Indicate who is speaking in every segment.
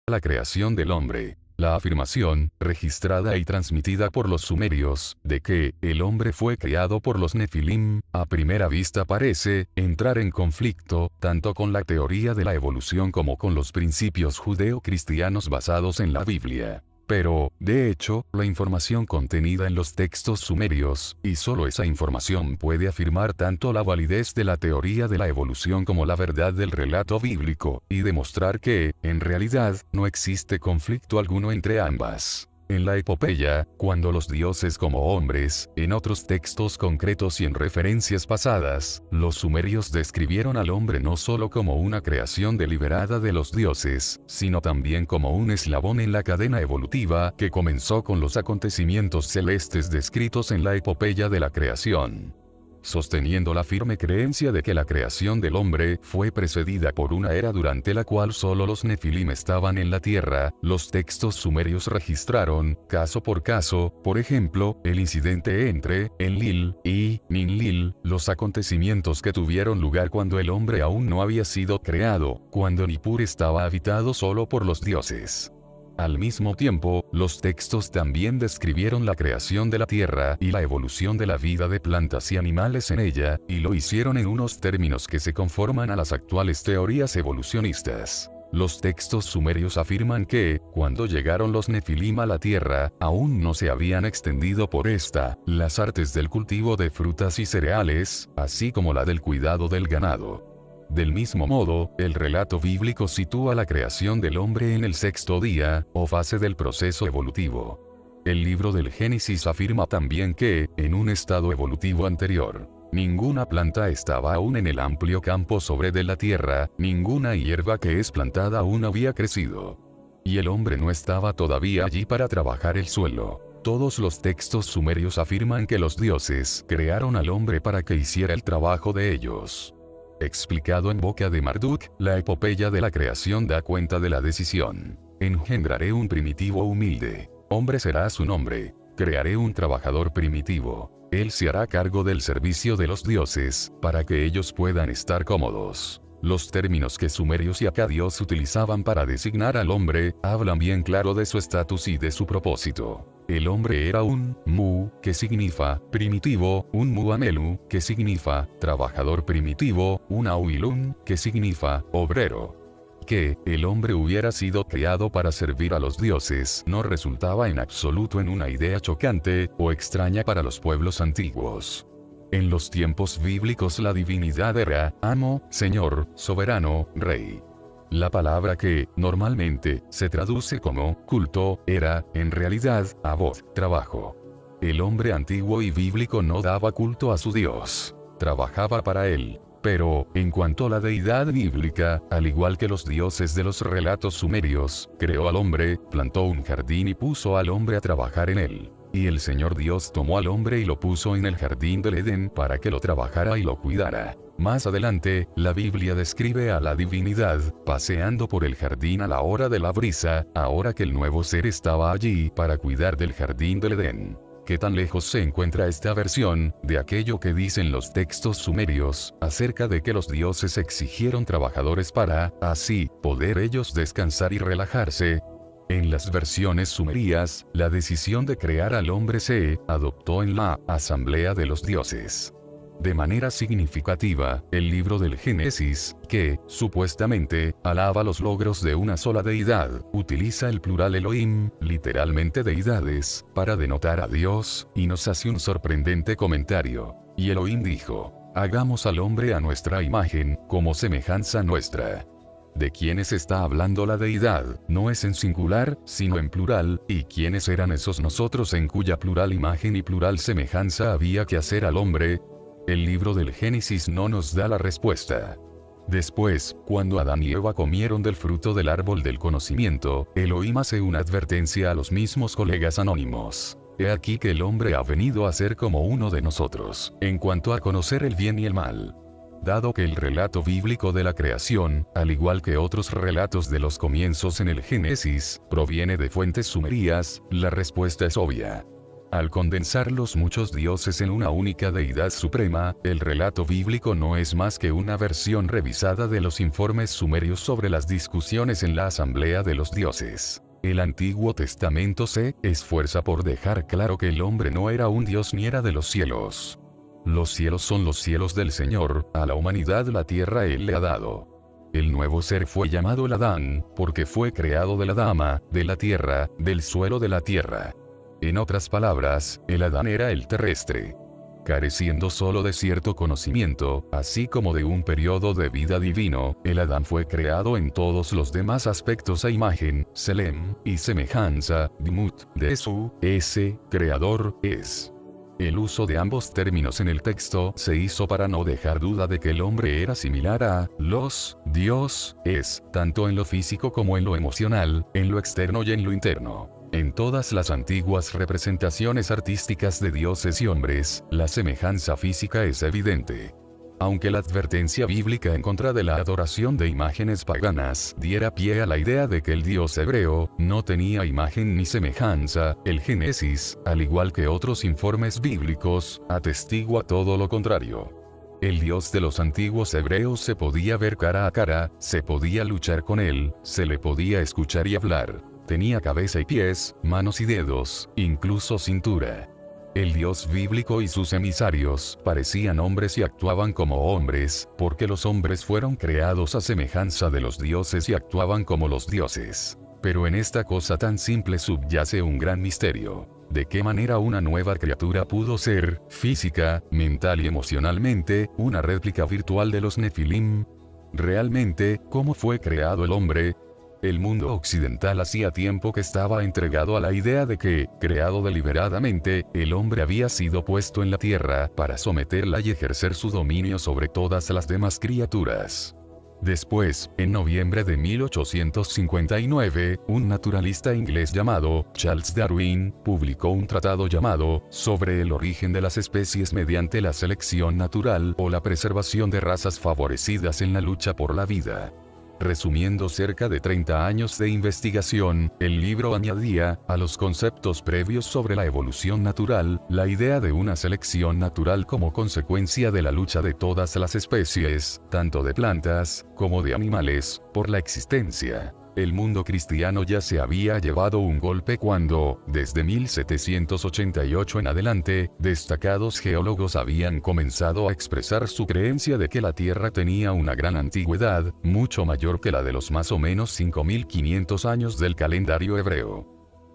Speaker 1: la creación del hombre. La afirmación, registrada y transmitida por los sumerios, de que el hombre fue creado por los Nefilim, a primera vista parece entrar en conflicto, tanto con la teoría de la evolución como con los principios judeo-cristianos basados en la Biblia. Pero, de hecho, la información contenida en los textos sumerios, y solo esa información puede afirmar tanto la validez de la teoría de la evolución como la verdad del relato bíblico, y demostrar que, en realidad, no existe conflicto alguno entre ambas. En la epopeya, cuando los dioses como hombres, en otros textos concretos y en referencias pasadas, los sumerios describieron al hombre no solo como una creación deliberada de los dioses, sino también como un eslabón en la cadena evolutiva que comenzó con los acontecimientos celestes descritos en la epopeya de la creación. Sosteniendo la firme creencia de que la creación del hombre fue precedida por una era durante la cual solo los Nefilim estaban en la tierra, los textos sumerios registraron, caso por caso, por ejemplo, el incidente entre Enlil y Ninlil, los acontecimientos que tuvieron lugar cuando el hombre aún no había sido creado, cuando Nippur estaba habitado solo por los dioses. Al mismo tiempo, los textos también describieron la creación de la tierra y la evolución de la vida de plantas y animales en ella, y lo hicieron en unos términos que se conforman a las actuales teorías evolucionistas. Los textos sumerios afirman que, cuando llegaron los Nefilim a la tierra, aún no se habían extendido por esta, las artes del cultivo de frutas y cereales, así como la del cuidado del ganado. Del mismo modo, el relato bíblico sitúa la creación del hombre en el sexto día, o fase del proceso evolutivo. El libro del Génesis afirma también que, en un estado evolutivo anterior, ninguna planta estaba aún en el amplio campo sobre de la tierra, ninguna hierba que es plantada aún había crecido. Y el hombre no estaba todavía allí para trabajar el suelo. Todos los textos sumerios afirman que los dioses crearon al hombre para que hiciera el trabajo de ellos. Explicado en boca de Marduk, la epopeya de la creación da cuenta de la decisión. Engendraré un primitivo humilde. Hombre será su nombre. Crearé un trabajador primitivo. Él se hará cargo del servicio de los dioses, para que ellos puedan estar cómodos. Los términos que sumerios y acadios utilizaban para designar al hombre, hablan bien claro de su estatus y de su propósito. El hombre era un mu, que significa primitivo, un muamelu, que significa trabajador primitivo, un auilun, que significa obrero. Que el hombre hubiera sido creado para servir a los dioses no resultaba en absoluto en una idea chocante o extraña para los pueblos antiguos. En los tiempos bíblicos la divinidad era amo, señor, soberano, rey. La palabra que, normalmente, se traduce como culto, era, en realidad, abod, trabajo. El hombre antiguo y bíblico no daba culto a su Dios. Trabajaba para él. Pero, en cuanto a la deidad bíblica, al igual que los dioses de los relatos sumerios, creó al hombre, plantó un jardín y puso al hombre a trabajar en él. Y el Señor Dios tomó al hombre y lo puso en el jardín del Edén para que lo trabajara y lo cuidara. Más adelante, la Biblia describe a la divinidad, paseando por el jardín a la hora de la brisa, ahora que el nuevo ser estaba allí para cuidar del jardín del Edén. ¿Qué tan lejos se encuentra esta versión de aquello que dicen los textos sumerios, acerca de que los dioses exigieron trabajadores para, así, poder ellos descansar y relajarse? En las versiones sumerias, la decisión de crear al hombre se adoptó en la Asamblea de los Dioses. De manera significativa, el libro del Génesis, que, supuestamente, alaba los logros de una sola deidad, utiliza el plural Elohim, literalmente deidades, para denotar a Dios, y nos hace un sorprendente comentario. Y Elohim dijo: hagamos al hombre a nuestra imagen, como semejanza nuestra. ¿De quiénes está hablando la deidad? No es en singular, sino en plural, ¿y quiénes eran esos nosotros en cuya plural imagen y plural semejanza había que hacer al hombre? El libro del Génesis no nos da la respuesta. Después, cuando Adán y Eva comieron del fruto del árbol del conocimiento, Elohim hace una advertencia a los mismos colegas anónimos. He aquí que el hombre ha venido a ser como uno de nosotros, en cuanto a conocer el bien y el mal. Dado que el relato bíblico de la creación, al igual que otros relatos de los comienzos en el Génesis, proviene de fuentes sumerias, la respuesta es obvia. Al condensar los muchos dioses en una única deidad suprema, el relato bíblico no es más que una versión revisada de los informes sumerios sobre las discusiones en la asamblea de los dioses. El Antiguo Testamento se esfuerza por dejar claro que el hombre no era un dios ni era de los cielos. Los cielos son los cielos del Señor, a la humanidad la tierra Él le ha dado. El nuevo ser fue llamado el Adán, porque fue creado de la dama, de la tierra, del suelo de la tierra. En otras palabras, el Adán era el terrestre. Careciendo solo de cierto conocimiento, así como de un periodo de vida divino, el Adán fue creado en todos los demás aspectos a imagen, Selem, y semejanza, Dimut, de su, ese, creador, es. El uso de ambos términos en el texto se hizo para no dejar duda de que el hombre era similar a los Dios, es, tanto en lo físico como en lo emocional, en lo externo y en lo interno. En todas las antiguas representaciones artísticas de dioses y hombres, la semejanza física es evidente. Aunque la advertencia bíblica en contra de la adoración de imágenes paganas diera pie a la idea de que el dios hebreo no tenía imagen ni semejanza, el Génesis, al igual que otros informes bíblicos, atestigua todo lo contrario. El Dios de los antiguos hebreos se podía ver cara a cara, se podía luchar con él, se le podía escuchar y hablar. Tenía cabeza y pies, manos y dedos, incluso cintura. El Dios bíblico y sus emisarios parecían hombres y actuaban como hombres, porque los hombres fueron creados a semejanza de los dioses y actuaban como los dioses. Pero en esta cosa tan simple subyace un gran misterio. ¿De qué manera una nueva criatura pudo ser, física, mental y emocionalmente, una réplica virtual de los Nefilim? Realmente, ¿cómo fue creado el hombre? El mundo occidental hacía tiempo que estaba entregado a la idea de que, creado deliberadamente, el hombre había sido puesto en la tierra para someterla y ejercer su dominio sobre todas las demás criaturas. Después, en noviembre de 1859, un naturalista inglés llamado Charles Darwin publicó un tratado llamado Sobre el origen de las especies mediante la selección natural o la preservación de razas favorecidas en la lucha por la vida. Resumiendo cerca de 30 años de investigación, el libro añadía, a los conceptos previos sobre la evolución natural, la idea de una selección natural como consecuencia de la lucha de todas las especies, tanto de plantas, como de animales, por la existencia. El mundo cristiano ya se había llevado un golpe cuando, desde 1788 en adelante, destacados geólogos habían comenzado a expresar su creencia de que la Tierra tenía una gran antigüedad, mucho mayor que la de los más o menos 5500 años del calendario hebreo.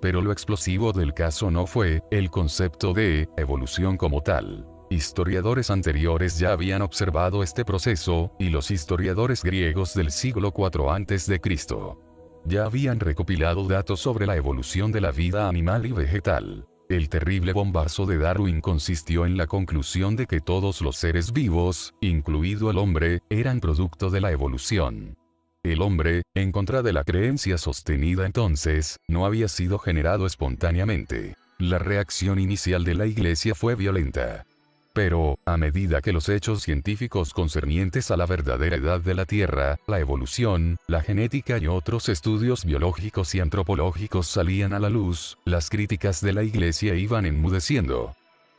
Speaker 1: Pero lo explosivo del caso no fue el concepto de evolución como tal. Historiadores anteriores ya habían observado este proceso, y los historiadores griegos del siglo IV a.C. ya habían recopilado datos sobre la evolución de la vida animal y vegetal. El terrible bombazo de Darwin consistió en la conclusión de que todos los seres vivos, incluido el hombre, eran producto de la evolución. El hombre, en contra de la creencia sostenida entonces, no había sido generado espontáneamente. La reacción inicial de la Iglesia fue violenta. Pero, a medida que los hechos científicos concernientes a la verdadera edad de la Tierra, la evolución, la genética y otros estudios biológicos y antropológicos salían a la luz, las críticas de la Iglesia iban enmudeciendo.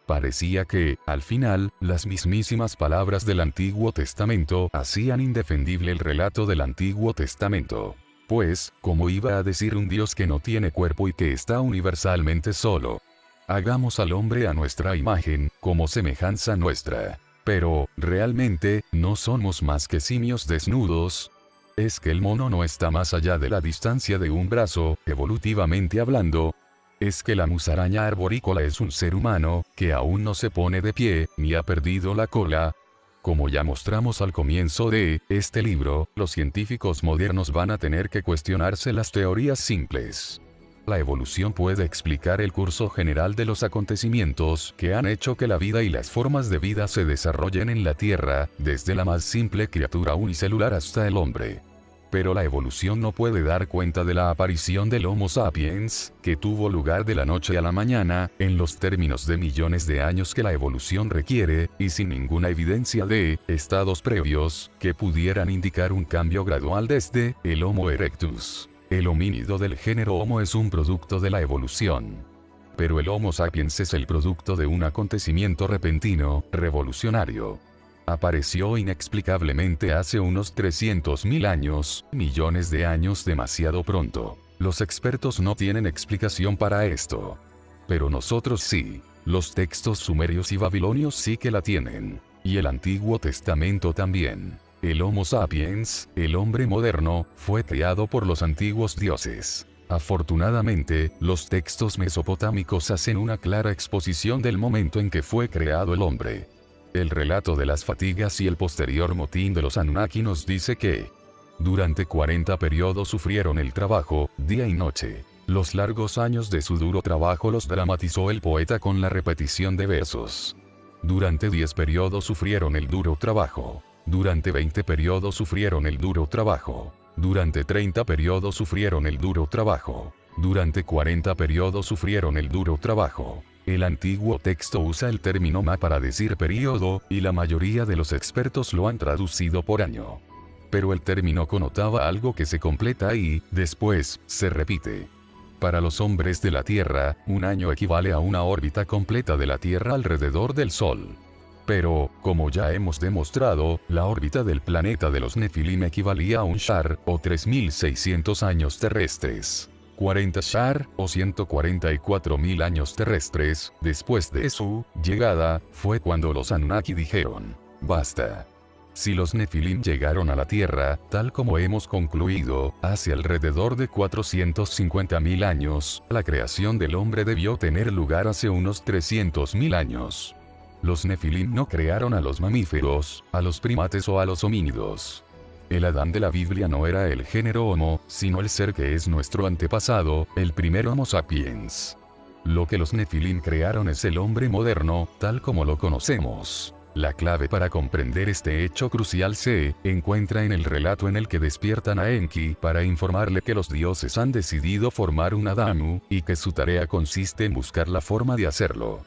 Speaker 1: Parecía que, al final, las mismísimas palabras del Antiguo Testamento hacían indefendible el relato del Antiguo Testamento. Pues, ¿cómo iba a decir un Dios que no tiene cuerpo y que está universalmente solo? Hagamos al hombre a nuestra imagen, como semejanza nuestra. Pero, ¿realmente, no somos más que simios desnudos? ¿Es que el mono no está más allá de la distancia de un brazo, evolutivamente hablando? ¿Es que la musaraña arborícola es un ser humano, que aún no se pone de pie, ni ha perdido la cola? Como ya mostramos al comienzo de este libro, los científicos modernos van a tener que cuestionarse las teorías simples. La evolución puede explicar el curso general de los acontecimientos que han hecho que la vida y las formas de vida se desarrollen en la Tierra, desde la más simple criatura unicelular hasta el hombre. Pero la evolución no puede dar cuenta de la aparición del Homo sapiens, que tuvo lugar de la noche a la mañana, en los términos de millones de años que la evolución requiere, y sin ninguna evidencia de estados previos, que pudieran indicar un cambio gradual desde el Homo erectus. El homínido del género Homo es un producto de la evolución. Pero el Homo sapiens es el producto de un acontecimiento repentino, revolucionario. Apareció inexplicablemente hace unos 300.000 años, millones de años demasiado pronto. Los expertos no tienen explicación para esto. Pero nosotros sí. Los textos sumerios y babilonios sí que la tienen. Y el Antiguo Testamento también. El Homo sapiens, el hombre moderno, fue creado por los antiguos dioses. Afortunadamente, los textos mesopotámicos hacen una clara exposición del momento en que fue creado el hombre. El relato de las fatigas y el posterior motín de los Anunnaki nos dice que durante 40 periodos sufrieron el trabajo, día y noche. Los largos años de su duro trabajo los dramatizó el poeta con la repetición de versos. Durante 10 periodos sufrieron el duro trabajo. Durante 20 periodos sufrieron el duro trabajo. Durante 30 periodos sufrieron el duro trabajo. Durante 40 periodos sufrieron el duro trabajo. El antiguo texto usa el término ma para decir periodo, y la mayoría de los expertos lo han traducido por año. Pero el término connotaba algo que se completa y, después, se repite. Para los hombres de la Tierra, un año equivale a una órbita completa de la Tierra alrededor del Sol. Pero, como ya hemos demostrado, la órbita del planeta de los Nefilim equivalía a un shar, o 3.600 años terrestres. 40 shar, o 144.000 años terrestres, después de su llegada, fue cuando los Anunnaki dijeron, basta. Si los Nefilim llegaron a la Tierra, tal como hemos concluido, hace alrededor de 450.000 años, la creación del hombre debió tener lugar hace unos 300.000 años. Los Nefilim no crearon a los mamíferos, a los primates o a los homínidos. El Adán de la Biblia no era el género Homo, sino el ser que es nuestro antepasado, el primer Homo sapiens. Lo que los Nefilim crearon es el hombre moderno, tal como lo conocemos. La clave para comprender este hecho crucial se encuentra en el relato en el que despiertan a Enki para informarle que los dioses han decidido formar un Adamu, y que su tarea consiste en buscar la forma de hacerlo.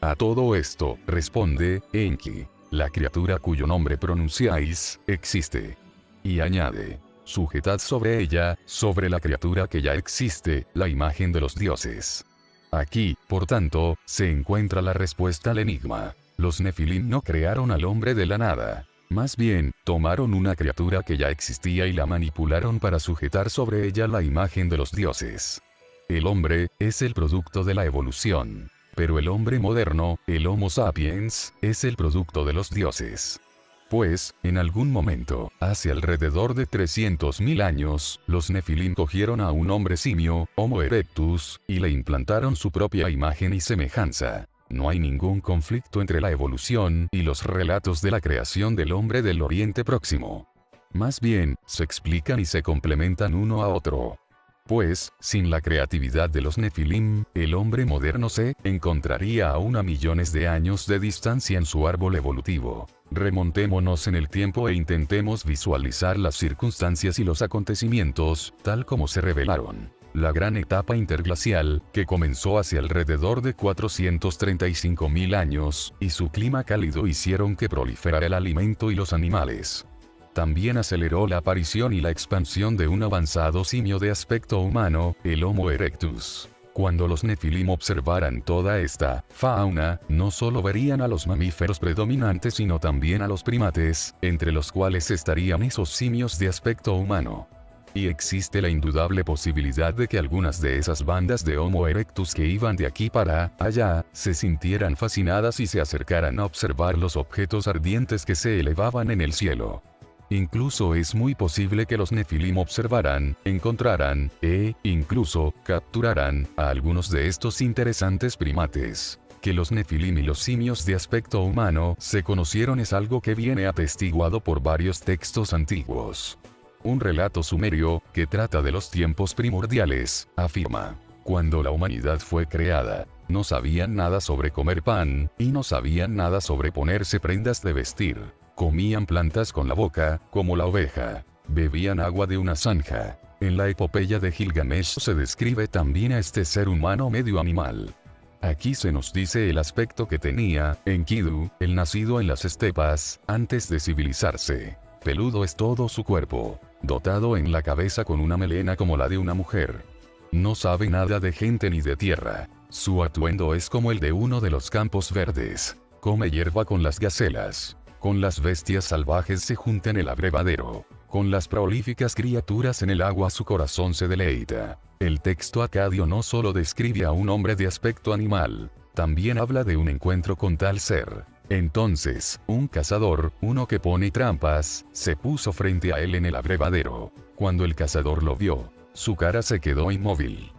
Speaker 1: A todo esto, responde Enki, la criatura cuyo nombre pronunciáis, existe. Y añade, sujetad sobre ella, sobre la criatura que ya existe, la imagen de los dioses. Aquí, por tanto, se encuentra la respuesta al enigma. Los Nefilim no crearon al hombre de la nada. Más bien, tomaron una criatura que ya existía y la manipularon para sujetar sobre ella la imagen de los dioses. El hombre es el producto de la evolución. Pero el hombre moderno, el Homo sapiens, es el producto de los dioses. Pues, en algún momento, hace alrededor de 300.000 años, los Nefilim cogieron a un hombre simio, Homo erectus, y le implantaron su propia imagen y semejanza. No hay ningún conflicto entre la evolución y los relatos de la creación del hombre del Oriente Próximo. Más bien, se explican y se complementan uno a otro. Pues, sin la creatividad de los Nefilim, el hombre moderno se encontraría aún a millones de años de distancia en su árbol evolutivo. Remontémonos en el tiempo e intentemos visualizar las circunstancias y los acontecimientos, tal como se revelaron. La gran etapa interglacial, que comenzó hace alrededor de 435.000 años, y su clima cálido hicieron que proliferara el alimento y los animales. También aceleró la aparición y la expansión de un avanzado simio de aspecto humano, el Homo erectus. Cuando los Nefilim observaran toda esta fauna, no solo verían a los mamíferos predominantes sino también a los primates, entre los cuales estarían esos simios de aspecto humano. Y existe la indudable posibilidad de que algunas de esas bandas de Homo erectus que iban de aquí para allá, se sintieran fascinadas y se acercaran a observar los objetos ardientes que se elevaban en el cielo. Incluso es muy posible que los Nefilim observaran, encontraran, e, incluso, capturaran, a algunos de estos interesantes primates. Que los Nefilim y los simios de aspecto humano se conocieron es algo que viene atestiguado por varios textos antiguos. Un relato sumerio, que trata de los tiempos primordiales, afirma: cuando la humanidad fue creada, no sabían nada sobre comer pan, y no sabían nada sobre ponerse prendas de vestir. Comían plantas con la boca, como la oveja. Bebían agua de una zanja. En la epopeya de Gilgamesh se describe también a este ser humano medio animal. Aquí se nos dice el aspecto que tenía Enkidu, el nacido en las estepas, antes de civilizarse. Peludo es todo su cuerpo, dotado en la cabeza con una melena como la de una mujer. No sabe nada de gente ni de tierra. Su atuendo es como el de uno de los campos verdes. Come hierba con las gacelas. Con las bestias salvajes se junta en el abrevadero. Con las prolíficas criaturas en el agua su corazón se deleita. El texto acadio no solo describe a un hombre de aspecto animal, también habla de un encuentro con tal ser. Entonces, un cazador, uno que pone trampas, se puso frente a él en el abrevadero. Cuando el cazador lo vio, su cara se quedó inmóvil.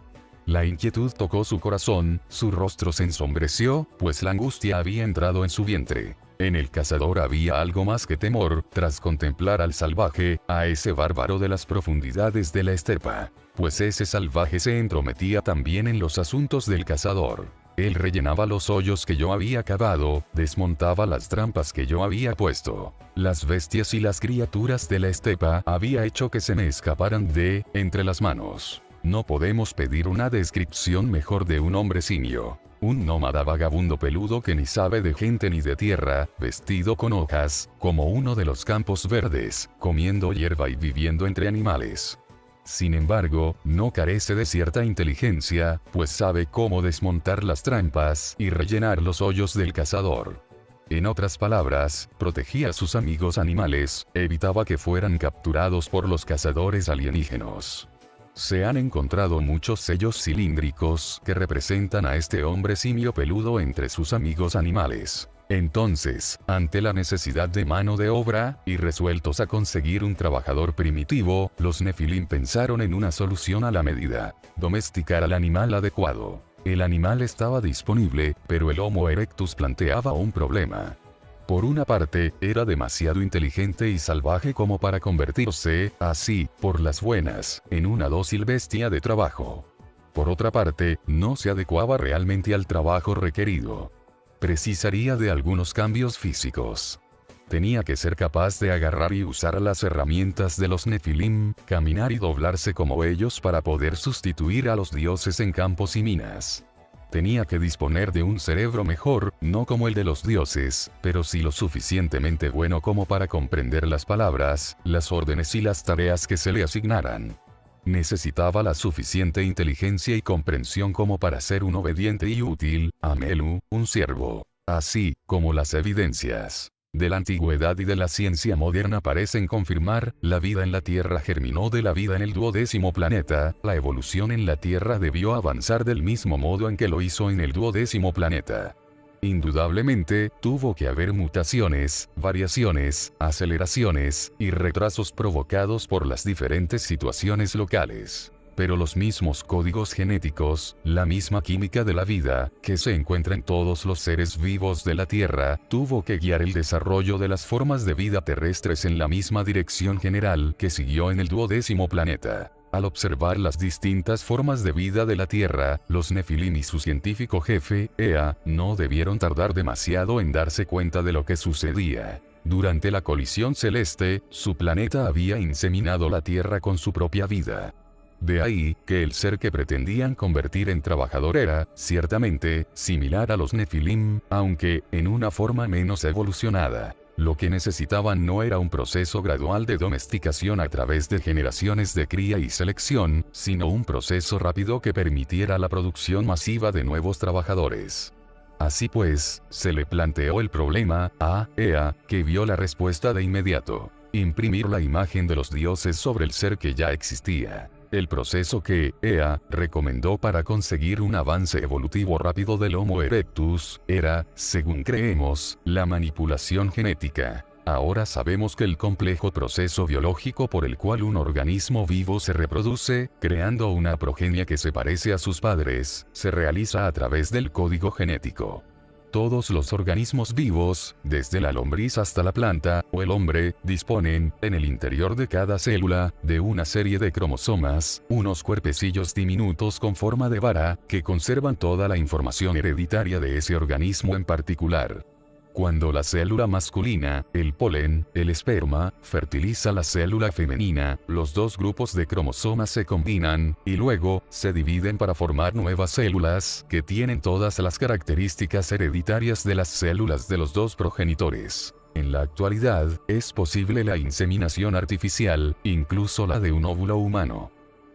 Speaker 1: La inquietud tocó su corazón, su rostro se ensombreció, pues la angustia había entrado en su vientre. En el cazador había algo más que temor, tras contemplar al salvaje, a ese bárbaro de las profundidades de la estepa. Pues ese salvaje se entrometía también en los asuntos del cazador. Él rellenaba los hoyos que yo había cavado, desmontaba las trampas que yo había puesto. Las bestias y las criaturas de la estepa había hecho que se me escaparan de entre las manos. No podemos pedir una descripción mejor de un hombre simio. Un nómada vagabundo peludo que ni sabe de gente ni de tierra, vestido con hojas, como uno de los campos verdes, comiendo hierba y viviendo entre animales. Sin embargo, no carece de cierta inteligencia, pues sabe cómo desmontar las trampas y rellenar los hoyos del cazador. En otras palabras, protegía a sus amigos animales, evitaba que fueran capturados por los cazadores alienígenas. Se han encontrado muchos sellos cilíndricos que representan a este hombre simio peludo entre sus amigos animales. Entonces, ante la necesidad de mano de obra, y resueltos a conseguir un trabajador primitivo, los Nefilim pensaron en una solución a la medida: domesticar al animal adecuado. El animal estaba disponible, pero el Homo erectus planteaba un problema. Por una parte, era demasiado inteligente y salvaje como para convertirse, así, por las buenas, en una dócil bestia de trabajo. Por otra parte, no se adecuaba realmente al trabajo requerido. Precisaría de algunos cambios físicos. Tenía que ser capaz de agarrar y usar las herramientas de los Nefilim, caminar y doblarse como ellos para poder sustituir a los dioses en campos y minas. Tenía que disponer de un cerebro mejor, no como el de los dioses, pero sí lo suficientemente bueno como para comprender las palabras, las órdenes y las tareas que se le asignaran. Necesitaba la suficiente inteligencia y comprensión como para ser un obediente y útil Amelu, un siervo. Así, como las evidencias de la antigüedad y de la ciencia moderna parecen confirmar, la vida en la Tierra germinó de la vida en el 12º planeta, la evolución en la Tierra debió avanzar del mismo modo en que lo hizo en el 12º planeta. Indudablemente, tuvo que haber mutaciones, variaciones, aceleraciones, y retrasos provocados por las diferentes situaciones locales. Pero los mismos códigos genéticos, la misma química de la vida, que se encuentra en todos los seres vivos de la Tierra, tuvo que guiar el desarrollo de las formas de vida terrestres en la misma dirección general que siguió en el 12º planeta. Al observar las distintas formas de vida de la Tierra, los Nefilim y su científico jefe, Ea, no debieron tardar demasiado en darse cuenta de lo que sucedía. Durante la colisión celeste, su planeta había inseminado la Tierra con su propia vida. De ahí, que el ser que pretendían convertir en trabajador era, ciertamente, similar a los Nefilim, aunque, en una forma menos evolucionada. Lo que necesitaban no era un proceso gradual de domesticación a través de generaciones de cría y selección, sino un proceso rápido que permitiera la producción masiva de nuevos trabajadores. Así pues, se le planteó el problema a Ea, que vio la respuesta de inmediato: imprimir la imagen de los dioses sobre el ser que ya existía. El proceso que Ea recomendó para conseguir un avance evolutivo rápido del Homo erectus era, según creemos, la manipulación genética. Ahora sabemos que el complejo proceso biológico por el cual un organismo vivo se reproduce, creando una progenie que se parece a sus padres, se realiza a través del código genético. Todos los organismos vivos, desde la lombriz hasta la planta, o el hombre, disponen, en el interior de cada célula, de una serie de cromosomas, unos cuerpecillos diminutos con forma de vara, que conservan toda la información hereditaria de ese organismo en particular. Cuando la célula masculina, el polen, el esperma, fertiliza la célula femenina, los dos grupos de cromosomas se combinan, y luego, se dividen para formar nuevas células, que tienen todas las características hereditarias de las células de los dos progenitores. En la actualidad, es posible la inseminación artificial, incluso la de un óvulo humano.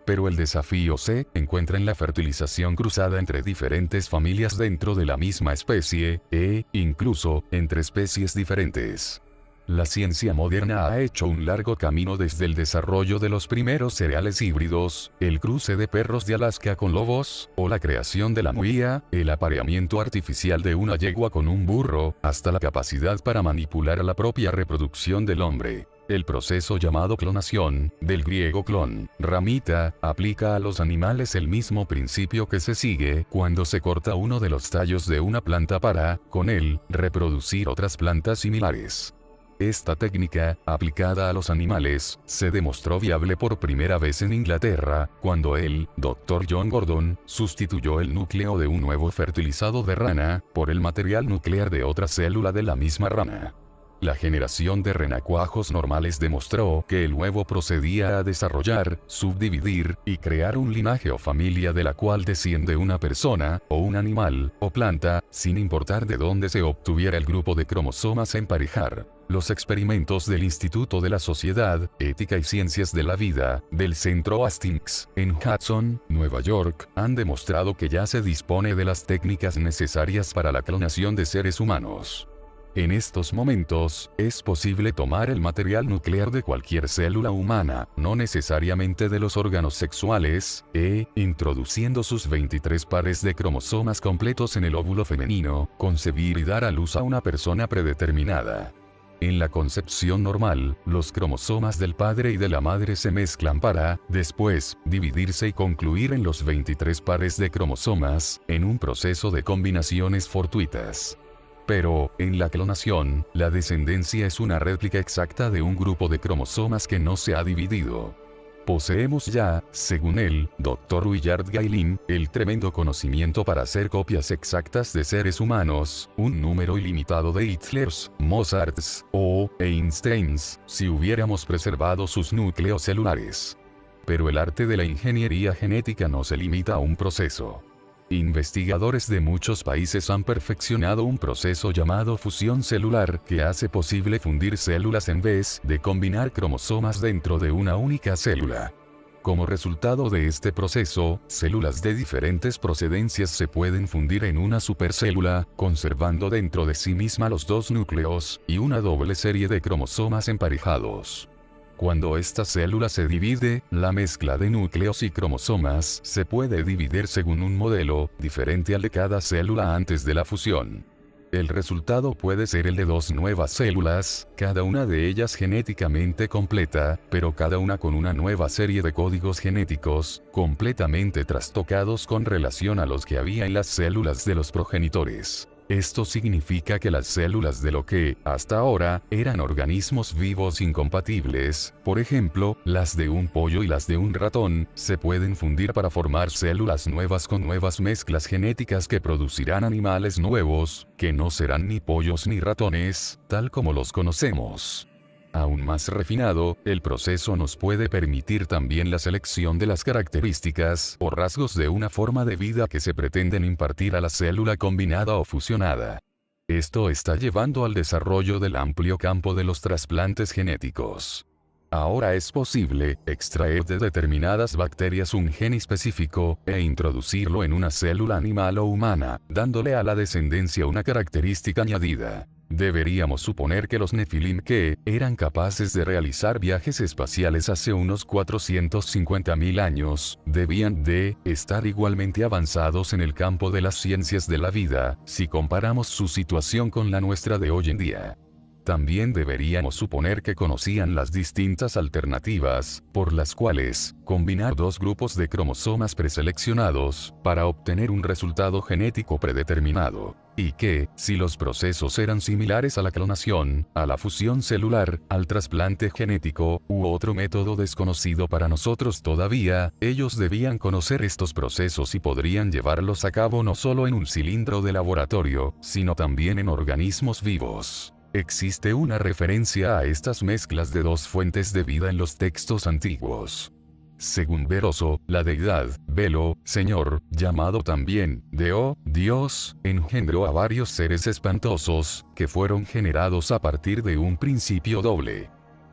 Speaker 1: Pero el desafío se encuentra en la fertilización cruzada entre diferentes familias dentro de la misma especie, e, incluso, entre especies diferentes. La ciencia moderna ha hecho un largo camino desde el desarrollo de los primeros cereales híbridos, el cruce de perros de Alaska con lobos, o la creación de la muía, el apareamiento artificial de una yegua con un burro, hasta la capacidad para manipular a la propia reproducción del hombre. El proceso llamado clonación, del griego clon, ramita, aplica a los animales el mismo principio que se sigue cuando se corta uno de los tallos de una planta para, con él, reproducir otras plantas similares. Esta técnica, aplicada a los animales, se demostró viable por primera vez en Inglaterra, cuando el Dr. John Gordon sustituyó el núcleo de un nuevo fertilizado de rana por el material nuclear de otra célula de la misma rana. La generación de renacuajos normales demostró que el huevo procedía a desarrollar, subdividir, y crear un linaje o familia de la cual desciende una persona, o un animal, o planta, sin importar de dónde se obtuviera el grupo de cromosomas a emparejar. Los experimentos del Instituto de la Sociedad, Ética y Ciencias de la Vida, del Centro Hastings, en Hudson, Nueva York, han demostrado que ya se dispone de las técnicas necesarias para la clonación de seres humanos. En estos momentos, es posible tomar el material nuclear de cualquier célula humana, no necesariamente de los órganos sexuales, introduciendo sus 23 pares de cromosomas completos en el óvulo femenino, concebir y dar a luz a una persona predeterminada. En la concepción normal, los cromosomas del padre y de la madre se mezclan para, después, dividirse y concluir en los 23 pares de cromosomas, en un proceso de combinaciones fortuitas. Pero, en la clonación, la descendencia es una réplica exacta de un grupo de cromosomas que no se ha dividido. Poseemos ya, según el Dr. Willard Gailin, el tremendo conocimiento para hacer copias exactas de seres humanos, un número ilimitado de Hitlers, Mozarts, o Einsteins, si hubiéramos preservado sus núcleos celulares. Pero el arte de la ingeniería genética no se limita a un proceso. Investigadores de muchos países han perfeccionado un proceso llamado fusión celular que hace posible fundir células en vez de combinar cromosomas dentro de una única célula. Como resultado de este proceso, células de diferentes procedencias se pueden fundir en una supercélula, conservando dentro de sí misma los dos núcleos y una doble serie de cromosomas emparejados. Cuando esta célula se divide, la mezcla de núcleos y cromosomas se puede dividir según un modelo diferente al de cada célula antes de la fusión. El resultado puede ser el de dos nuevas células, cada una de ellas genéticamente completa, pero cada una con una nueva serie de códigos genéticos, completamente trastocados con relación a los que había en las células de los progenitores. Esto significa que las células de lo que, hasta ahora, eran organismos vivos incompatibles, por ejemplo, las de un pollo y las de un ratón, se pueden fundir para formar células nuevas con nuevas mezclas genéticas que producirán animales nuevos, que no serán ni pollos ni ratones, tal como los conocemos. Aún más refinado, el proceso nos puede permitir también la selección de las características o rasgos de una forma de vida que se pretenden impartir a la célula combinada o fusionada. Esto está llevando al desarrollo del amplio campo de los trasplantes genéticos. Ahora es posible extraer de determinadas bacterias un gen específico e introducirlo en una célula animal o humana, dándole a la descendencia una característica añadida. Deberíamos suponer que los Nefilim que eran capaces de realizar viajes espaciales hace unos 450.000 años, debían de estar igualmente avanzados en el campo de las ciencias de la vida, si comparamos su situación con la nuestra de hoy en día. También deberíamos suponer que conocían las distintas alternativas, por las cuales, combinar dos grupos de cromosomas preseleccionados, para obtener un resultado genético predeterminado. Y que, si los procesos eran similares a la clonación, a la fusión celular, al trasplante genético, u otro método desconocido para nosotros todavía, ellos debían conocer estos procesos y podrían llevarlos a cabo no solo en un cilindro de laboratorio, sino también en organismos vivos. Existe una referencia a estas mezclas de dos fuentes de vida en los textos antiguos. Según Beroso, la deidad, Belo, Señor, llamado también, Deo, Dios, engendró a varios seres espantosos, que fueron generados a partir de un principio doble.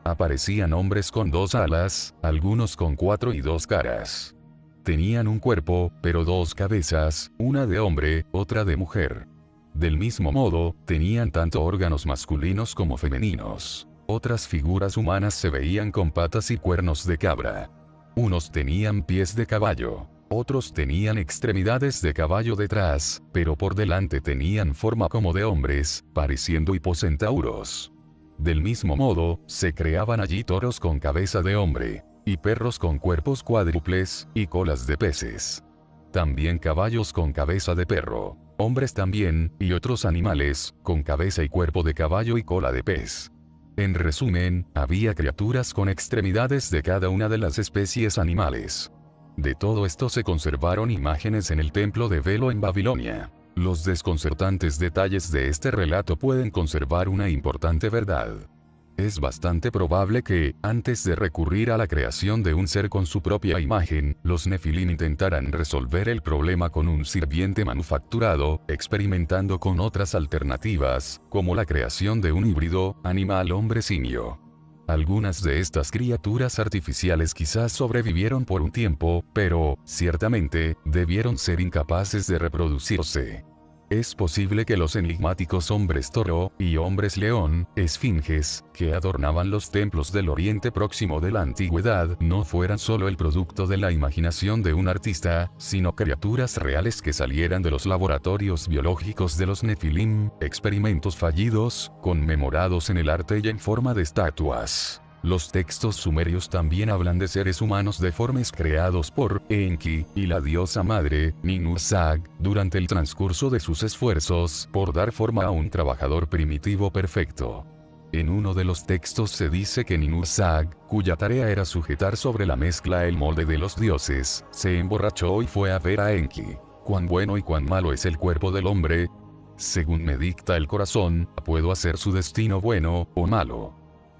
Speaker 1: aparecían hombres con 2 alas, algunos con 4 y 2 caras. Tenían un cuerpo, pero 2 cabezas, una de hombre, otra de mujer. Del mismo modo, tenían tanto órganos masculinos como femeninos. Otras figuras humanas se veían con patas y cuernos de cabra. Unos tenían pies de caballo. Otros tenían extremidades de caballo detrás, pero por delante tenían forma como de hombres, pareciendo hipocentauros. Del mismo modo, se creaban allí toros con cabeza de hombre, y perros con cuerpos cuádruples, y colas de peces. También caballos con cabeza de perro, hombres también, y otros animales, con cabeza y cuerpo de caballo y cola de pez. En resumen, había criaturas con extremidades de cada una de las especies animales. De todo esto se conservaron imágenes en el templo de Belo en Babilonia. Los desconcertantes detalles de este relato pueden conservar una importante verdad. Es bastante probable que, antes de recurrir a la creación de un ser con su propia imagen, los Nefilim intentaran resolver el problema con un sirviente manufacturado, experimentando con otras alternativas, como la creación de un híbrido, animal-hombre-simio. Algunas de estas criaturas artificiales quizás sobrevivieron por un tiempo, pero, ciertamente, debieron ser incapaces de reproducirse. Es posible que los enigmáticos hombres toro y hombres león, esfinges, que adornaban los templos del Oriente Próximo de la antigüedad, no fueran solo el producto de la imaginación de un artista, sino criaturas reales que salieran de los laboratorios biológicos de los Nefilim, experimentos fallidos, conmemorados en el arte y en forma de estatuas. Los textos sumerios también hablan de seres humanos deformes creados por Enki y la diosa madre, Ninhursag, durante el transcurso de sus esfuerzos por dar forma a un trabajador primitivo perfecto. En uno de los textos se dice que Ninhursag, cuya tarea era sujetar sobre la mezcla el molde de los dioses, se emborrachó y fue a ver a Enki. ¿Cuán bueno y cuán malo es el cuerpo del hombre? Según me dicta el corazón, puedo hacer su destino bueno o malo.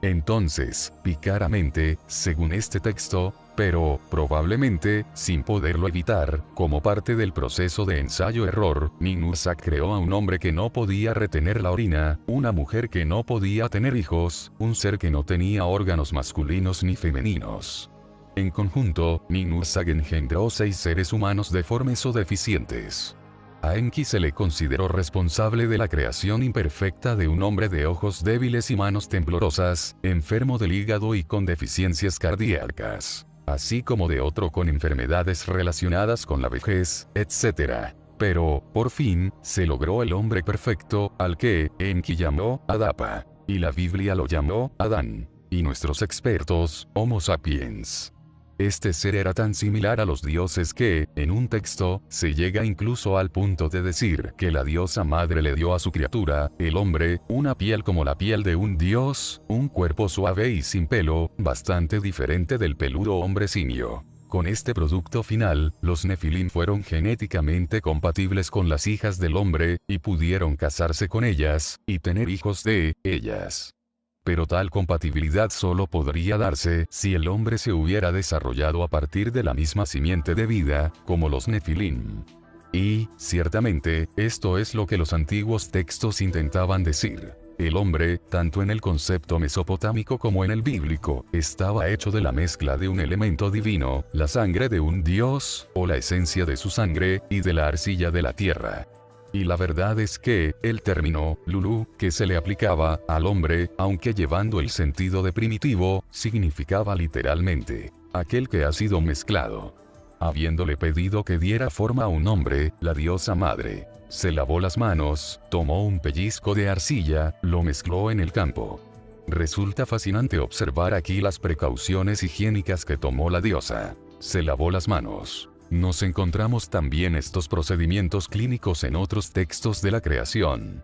Speaker 1: Entonces, pícaramente, según este texto, pero, probablemente, sin poderlo evitar, como parte del proceso de ensayo-error, Ninhursag creó a un hombre que no podía retener la orina, una mujer que no podía tener hijos, un ser que no tenía órganos masculinos ni femeninos. En conjunto, Ninhursag engendró 6 seres humanos deformes o deficientes. A Enki se le consideró responsable de la creación imperfecta de un hombre de ojos débiles y manos temblorosas, enfermo del hígado y con deficiencias cardíacas, así como de otro con enfermedades relacionadas con la vejez, etc. Pero, por fin, se logró el hombre perfecto, al que Enki llamó Adapa, y la Biblia lo llamó Adán, y nuestros expertos, Homo sapiens. Este ser era tan similar a los dioses que, en un texto, se llega incluso al punto de decir que la diosa madre le dio a su criatura, el hombre, una piel como la piel de un dios, un cuerpo suave y sin pelo, bastante diferente del peludo hombre simio. Con este producto final, los Nefilim fueron genéticamente compatibles con las hijas del hombre, y pudieron casarse con ellas, y tener hijos de ellas. Pero tal compatibilidad solo podría darse si el hombre se hubiera desarrollado a partir de la misma simiente de vida, como los Nefilim. Y, ciertamente, esto es lo que los antiguos textos intentaban decir. El hombre, tanto en el concepto mesopotámico como en el bíblico, estaba hecho de la mezcla de un elemento divino, la sangre de un dios, o la esencia de su sangre, y de la arcilla de la tierra. Y la verdad es que, el término, Lulu, que se le aplicaba al hombre, aunque llevando el sentido de primitivo, significaba literalmente, aquel que ha sido mezclado. Habiéndole pedido que diera forma a un hombre, la diosa madre se lavó las manos, tomó un pellizco de arcilla, lo mezcló en el campo. Resulta fascinante observar aquí las precauciones higiénicas que tomó la diosa. Se lavó las manos. Nos encontramos también estos procedimientos clínicos en otros textos de la creación.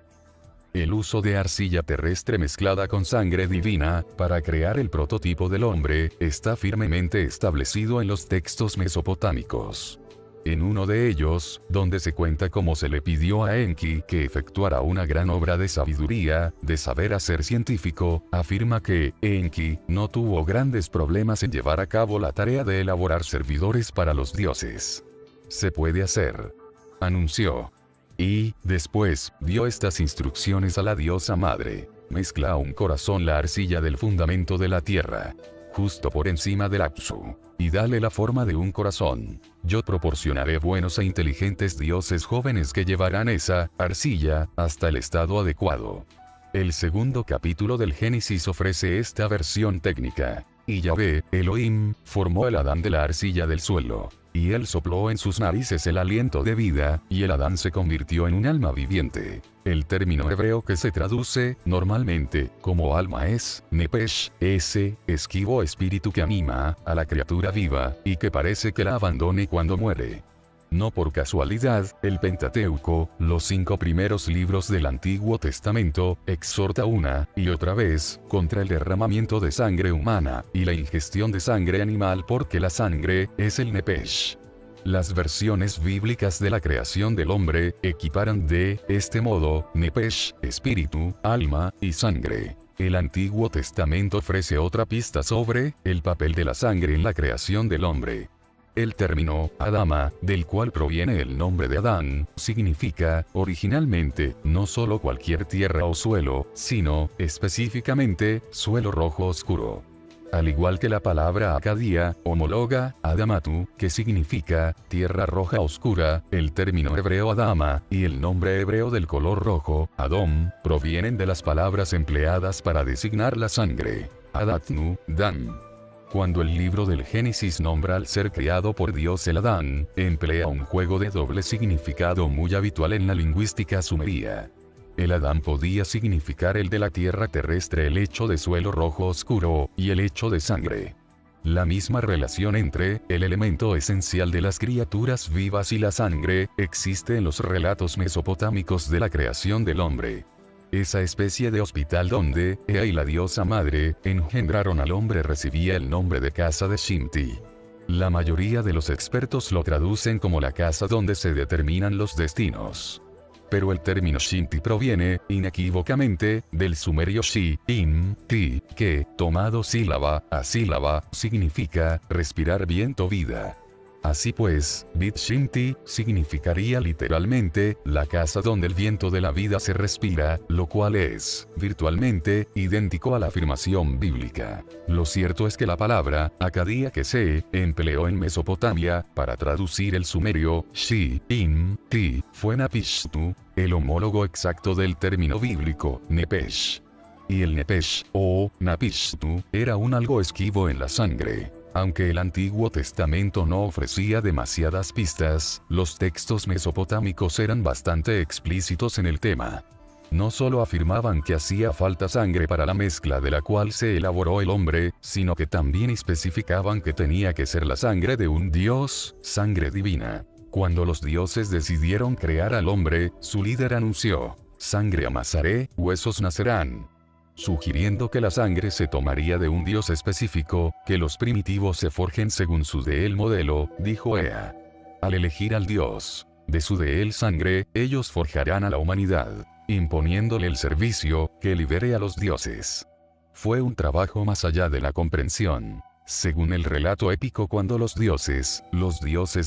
Speaker 1: El uso de arcilla terrestre mezclada con sangre divina, para crear el prototipo del hombre, está firmemente establecido en los textos mesopotámicos. En uno de ellos, donde se cuenta cómo se le pidió a Enki que efectuara una gran obra de sabiduría, de saber hacer científico, afirma que Enki no tuvo grandes problemas en llevar a cabo la tarea de elaborar servidores para los dioses. Se puede hacer, anunció. Y, después, dio estas instrucciones a la diosa madre. mezcla a un corazón la arcilla del fundamento de la tierra, justo por encima del Apsu, y dale la forma de un corazón. Yo proporcionaré buenos e inteligentes dioses jóvenes que llevarán esa arcilla hasta el estado adecuado. El segundo capítulo del Génesis ofrece esta versión técnica. Y Yahvé, Elohim, formó el Adán de la arcilla del suelo, y él sopló en sus narices el aliento de vida, y el Adán se convirtió en un alma viviente. El término hebreo que se traduce, normalmente, como alma es, nepesh, ese, esquivo espíritu que anima a la criatura viva, y que parece que la abandone cuando muere. No por casualidad, el Pentateuco, los 5 primeros libros del Antiguo Testamento, exhorta una y otra vez contra el derramamiento de sangre humana y la ingestión de sangre animal, porque la sangre es el nepesh. Las versiones bíblicas de la creación del hombre equiparan de este modo nepesh, espíritu, alma y sangre. El Antiguo Testamento ofrece otra pista sobre el papel de la sangre en la creación del hombre. El término Adama, del cual proviene el nombre de Adán, significa, originalmente, no solo cualquier tierra o suelo, sino, específicamente, suelo rojo oscuro. Al igual que la palabra Acadía, homóloga, Adamatu, que significa, tierra roja oscura, el término hebreo Adama, y el nombre hebreo del color rojo, Adom, provienen de las palabras empleadas para designar la sangre. Adatnu, Dan. Cuando el libro del Génesis nombra al ser creado por Dios el Adán, emplea un juego de doble significado muy habitual en la lingüística sumeria. El Adán podía significar el de la tierra terrestre, el hecho de suelo rojo oscuro, y el hecho de sangre. La misma relación entre el elemento esencial de las criaturas vivas y la sangre existe en los relatos mesopotámicos de la creación del hombre. Esa especie de hospital donde Ea y la diosa madre engendraron al hombre recibía el nombre de casa de Shinti. La mayoría de los expertos lo traducen como la casa donde se determinan los destinos. Pero el término Shinti proviene, inequívocamente, del sumerio Shi, In, Ti, que, tomado sílaba a sílaba, significa respirar viento vida. Así pues, Bit Shinti significaría literalmente la casa donde el viento de la vida se respira, lo cual es, virtualmente, idéntico a la afirmación bíblica. Lo cierto es que la palabra Acadía que se empleó en Mesopotamia para traducir el sumerio Shi, In, Ti, fue Napishtu, el homólogo exacto del término bíblico Nepesh. Y el Nepesh, o Napishtu, era un algo esquivo en la sangre. Aunque el Antiguo Testamento no ofrecía demasiadas pistas, los textos mesopotámicos eran bastante explícitos en el tema. No solo afirmaban que hacía falta sangre para la mezcla de la cual se elaboró el hombre, sino que también especificaban que tenía que ser la sangre de un dios, sangre divina. Cuando los dioses decidieron crear al hombre, su líder anunció: sangre amasaré, huesos nacerán, sugiriendo que la sangre se tomaría de un dios específico, que los primitivos se forjen según su de él modelo, dijo Ea. Al elegir al dios de su de él sangre, ellos forjarán a la humanidad, imponiéndole el servicio que libere a los dioses. Fue un trabajo más allá de la comprensión. Según el relato épico, cuando los dioses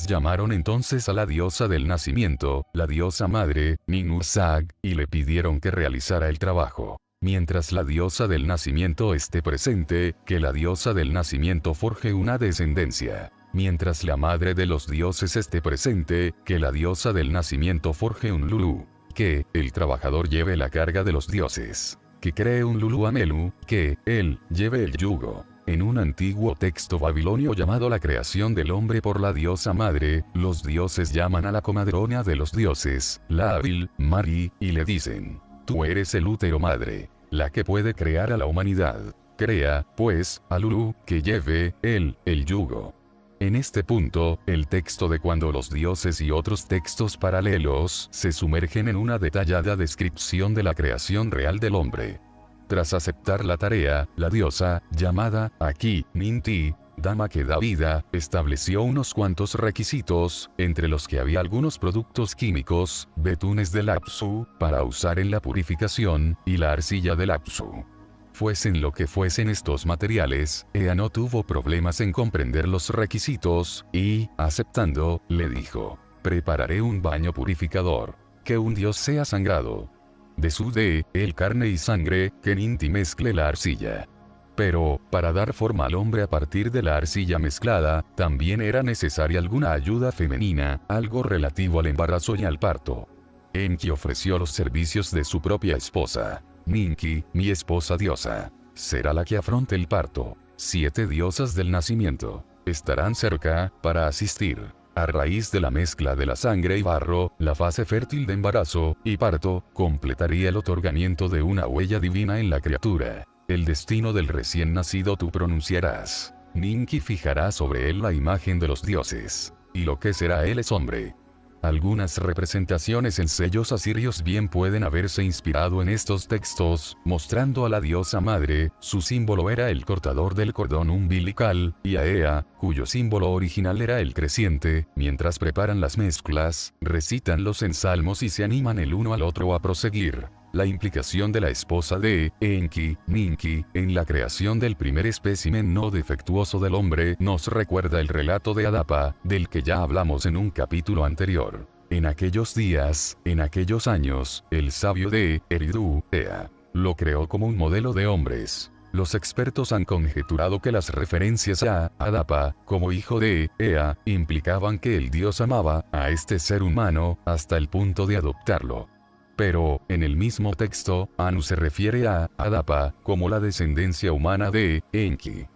Speaker 1: llamaron entonces a la diosa del nacimiento, la diosa madre, Ninhursag, y le pidieron que realizara el trabajo. Mientras la diosa del nacimiento esté presente, que la diosa del nacimiento forje una descendencia. Mientras la madre de los dioses esté presente, que la diosa del nacimiento forje un Lulu. Que el trabajador lleve la carga de los dioses. Que cree un Lulu Amelu, que él lleve el yugo. En un antiguo texto babilonio llamado La creación del hombre por la diosa madre, los dioses llaman a la comadrona de los dioses, la hábil, Mari, y le dicen: tú eres el útero madre, la que puede crear a la humanidad. Crea, pues, a Lulu, que lleve, él, el yugo. En este punto, el texto de cuando los dioses y otros textos paralelos se sumergen en una detallada descripción de la creación real del hombre. Tras aceptar la tarea, la diosa, llamada, aquí, Ninti, dama que da vida, estableció unos cuantos requisitos, entre los que había algunos productos químicos, betunes del Apsu, para usar en la purificación, y la arcilla del Apsu. Fuesen lo que fuesen estos materiales, Ea no tuvo problemas en comprender los requisitos, y, aceptando, le dijo: prepararé un baño purificador. Que un dios sea sangrado. de su el carne y sangre, que Ninti mezcle la arcilla. Pero, para dar forma al hombre a partir de la arcilla mezclada, también era necesaria alguna ayuda femenina, algo relativo al embarazo y al parto. Enki ofreció los servicios de su propia esposa. Ninki, mi esposa diosa, será la que afronte el parto. 7 diosas del nacimiento estarán cerca, para asistir. A raíz de la mezcla de la sangre y barro, la fase fértil de embarazo y parto, completaría el otorgamiento de una huella divina en la criatura. El destino del recién nacido tú pronunciarás. Ninki fijará sobre él la imagen de los dioses. Y lo que será él es hombre. Algunas representaciones en sellos asirios bien pueden haberse inspirado en estos textos, mostrando a la diosa madre, su símbolo era el cortador del cordón umbilical, y a Ea, cuyo símbolo original era el creciente. Mientras preparan las mezclas, recitan los ensalmos y se animan el uno al otro a proseguir. La implicación de la esposa de Enki, Ninki, en la creación del primer espécimen no defectuoso del hombre nos recuerda el relato de Adapa, del que ya hablamos en un capítulo anterior. En aquellos días, en aquellos años, el sabio de Eridu, Ea, lo creó como un modelo de hombres. Los expertos han conjeturado que las referencias a Adapa, como hijo de Ea, implicaban que el dios amaba a este ser humano, hasta el punto de adoptarlo. Pero, en el mismo texto, Anu se refiere a Adapa, como la descendencia humana de Enki.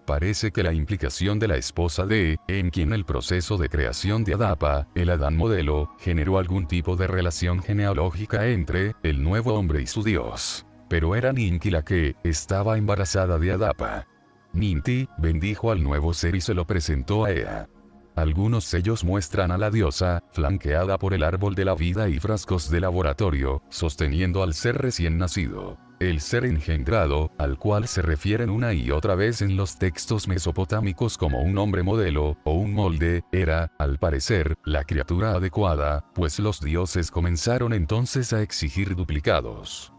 Speaker 1: Parece que la implicación de la esposa de Enki en el proceso de creación de Adapa, el Adán modelo, generó algún tipo de relación genealógica entre el nuevo hombre y su dios. Pero era Ninki la que estaba embarazada de Adapa. Ninti bendijo al nuevo ser y se lo presentó a Ea. Algunos sellos muestran a la diosa, flanqueada por el árbol de la vida y frascos de laboratorio, sosteniendo al ser recién nacido. El ser engendrado, al cual se refieren una y otra vez en los textos mesopotámicos como un hombre modelo, o un molde, era, al parecer, la criatura adecuada, pues los dioses comenzaron entonces a exigir duplicados.